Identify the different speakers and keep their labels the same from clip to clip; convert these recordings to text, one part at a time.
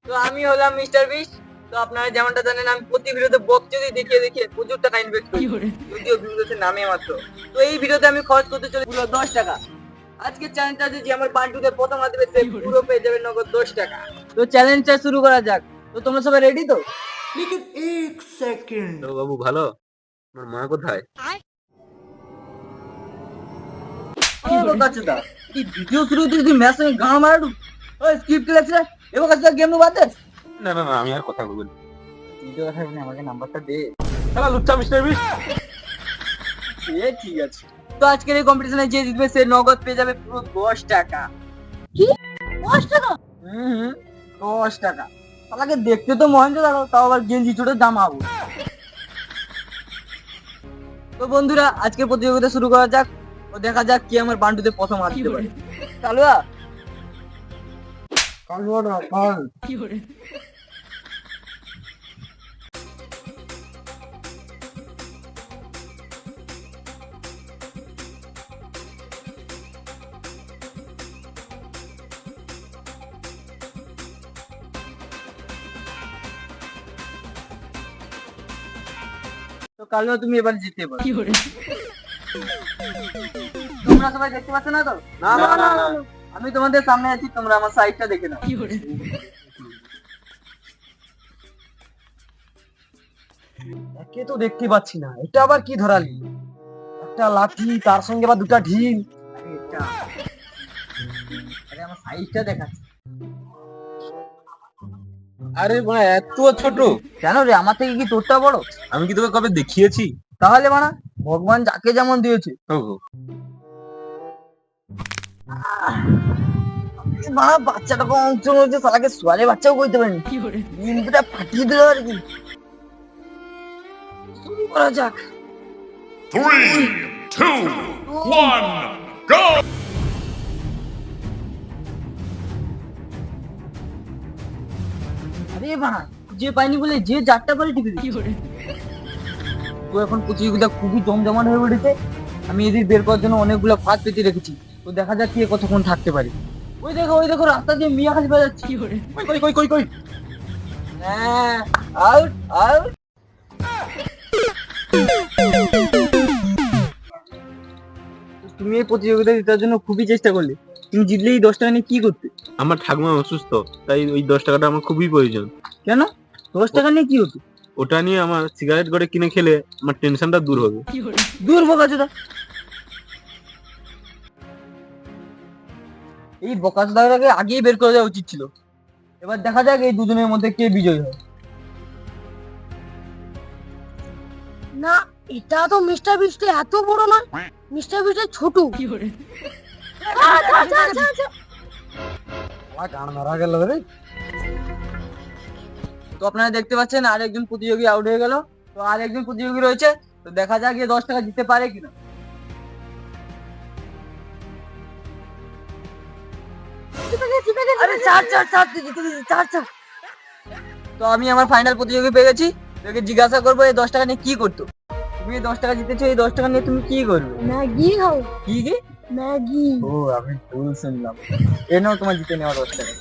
Speaker 1: তো আমি হলাম মিস্টার বিস্ট। তো আপনারা যেমনটা জানেন আমি প্রতি ভিডিওতে বকচুদি দেখিয়ে দেখিয়ে প্রচুর টাকা ইনভেস্ট করি, যদিও ভিডিওতে নামে মাত্র। তো এই ভিডিওতে আমি খরচ করতে চলেছি পুরো 10 টাকা। আজকে চ্যালেঞ্জটা যদি আমার বান্টুতে প্রথম আসবে সে পুরো পেয়ে যাবে নগদ 10 টাকা। তো চ্যালেঞ্জটা শুরু করা যাক। তো তোমরা সবাই রেডি তো?
Speaker 2: लेकिन एक सेकंड।
Speaker 3: তো বাবু ভালো, আমার মা কোথায়?
Speaker 1: ও বোকাচোদা, এই ভিডিও শুরু হতে যদি ম্যাচ সঙ্গে গান মারাডু। ওই স্ক্রিপ্ট লেখছে এ বোকাচোদা, গেম নো বাদ দে।
Speaker 3: না না না, আমি আর কথা বলবো না।
Speaker 1: ভিডিও কথা বলে আমাকে নাম্বারটা দে।
Speaker 3: শালা লুচ্চা মিস্টার বিস্ট।
Speaker 1: এ ঠিক আছে। তো আজকের এই কম্পিটিশনে যে জিতবে সে নগদ পেয়ে যাবে পুরো 10 টাকা। কি 10 টাকা? হুম 10 টাকা। শালাকে দেখতে তো মহেন্দ্র দেখো, তাও আবার গেঞ্জি চোটের দাম আবু। তো বন্ধুরা আজকের প্রতিযোগিতা শুরু করা যাক ও দেখা যাক কি আমার বান্টুতে প্রথম হাত দিতে পারে। কালুয়া কালুয়া না কাল। তো কালুয়া তুমি এবার জিততে পারো। তোমরা সবাই দেখতে পাচ্ছ না তো?
Speaker 3: না না না না।
Speaker 1: আমি তোমাদের সামনে আছি, তোমরা আমার সাইডটা দেখে নাও। একে তো দেখতে পাচ্ছি না, এটা আবার কি ধরালি? একটা লাঠি, তার সঙ্গে আবার দুটা ঢিল। আরে এটা, আরে আমার সাইজটা দেখাচ্ছে।
Speaker 3: আরে মানে এত ছোট?
Speaker 1: কেন রে, আমার থেকে কি তোরটা বড়?
Speaker 3: আমি কি তোকে কবে দেখিয়েছি?
Speaker 1: তাহলে মানা ভগবান যাকে যেমন দিয়েছে।
Speaker 3: ওহো,
Speaker 1: মানা বাচ্চাটা কম অংশ হচ্ছে, শালাকে সোয়ালে বাচ্চাও কইতে পারেনি। দিনটা ফাটিয়ে দিল আর কি। শুরু করা যাক।
Speaker 4: 3, 2, 1, go!
Speaker 1: আরে বানা যে পাইনি বলে যে যারটা করে টিপে দিচ্ছে। তো এখন প্রতিযোগিতা খুবই জমজমাট হয়ে উঠেছে। আমি এদের বের করার জন্য অনেকগুলো ফাঁদ পেতে রেখেছি। তো দেখা যাক কে কতক্ষণ থাকতে পারে। ওই দেখো রাস্তা দিয়ে মিয়া খালি বাজাচ্ছে। কই কই কই কই কই। হ্যাঁ, আউট আউট। তুমি এই প্রতিযোগিতা জেতার জন্য খুবই চেষ্টা করলে। তুমি জিতলে এই 10 টাকা নিয়ে কি করতে?
Speaker 3: আমার ঠাকুমা অসুস্থ, তাই ওই 10 টাকাটা আমার খুবই প্রয়োজন।
Speaker 1: কেন 10 টাকা নিয়ে কি হতো?
Speaker 3: ওটা নিয়ে আমার সিগারেট করে কিনে খেলে আমার টেনশনটা দূর হবে।
Speaker 1: দূর বোকাচোদা। এই বোকাচোদাটাকে আগেই বের করে দেওয়া উচিত ছিল। এবার দেখা যাক এই দুজনের মধ্যে কে বিজয়ী হয়।
Speaker 5: না, এটা তো মিস্টার বিস্টের এত বড় নয়, মিস্টার বিস্টের ছোট।
Speaker 1: গান মারা গেল রে। তো আপনারা দেখতে পাচ্ছেন আর একজন প্রতিযোগী আউট হয়ে গেল। তো আর একজন প্রতিযোগী রয়েছে। তো দেখা যাক এ 10 টাকা জিততে পারে কিনা। আরে চার চার চার জিতে দিয়েছে, চার চার। তো আমি আমার ফাইনাল প্রতিযোগী পেয়ে গেছি। তোকে জিজ্ঞাসা করবো এই 10 টাকা নিয়ে কি করতো। তুমি এই 10 টাকা জিতেছো, এই 10 টাকা নিয়ে তুমি কি করবে?
Speaker 5: ম্যাগি খাও,
Speaker 1: কি কি?
Speaker 5: ম্যাগি।
Speaker 1: ও আমি ভুল শুনলাম। এ নাও তোমার জিতে নেওয়া 10 টাকা।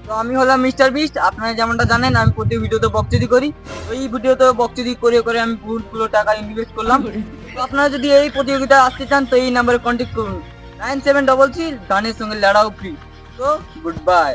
Speaker 1: তো আমি হলাম মিস্টার বিস্ট। আপনারা যেমনটা জানেন আমি প্রতি ভিডিওতে বকচুদি করি। তো এই ভিডিওতে বকচুদি করে করে আমি পুরো টাকা ইনভেস্ট করলাম। তো আপনারা যদি এই প্রতিযোগিতায় আসতে চান তো এই নাম্বারে কন্ট্যাক্ট করুন 9733 গানের সঙ্গে লড়াও ফ্রি। তো গুড বাই।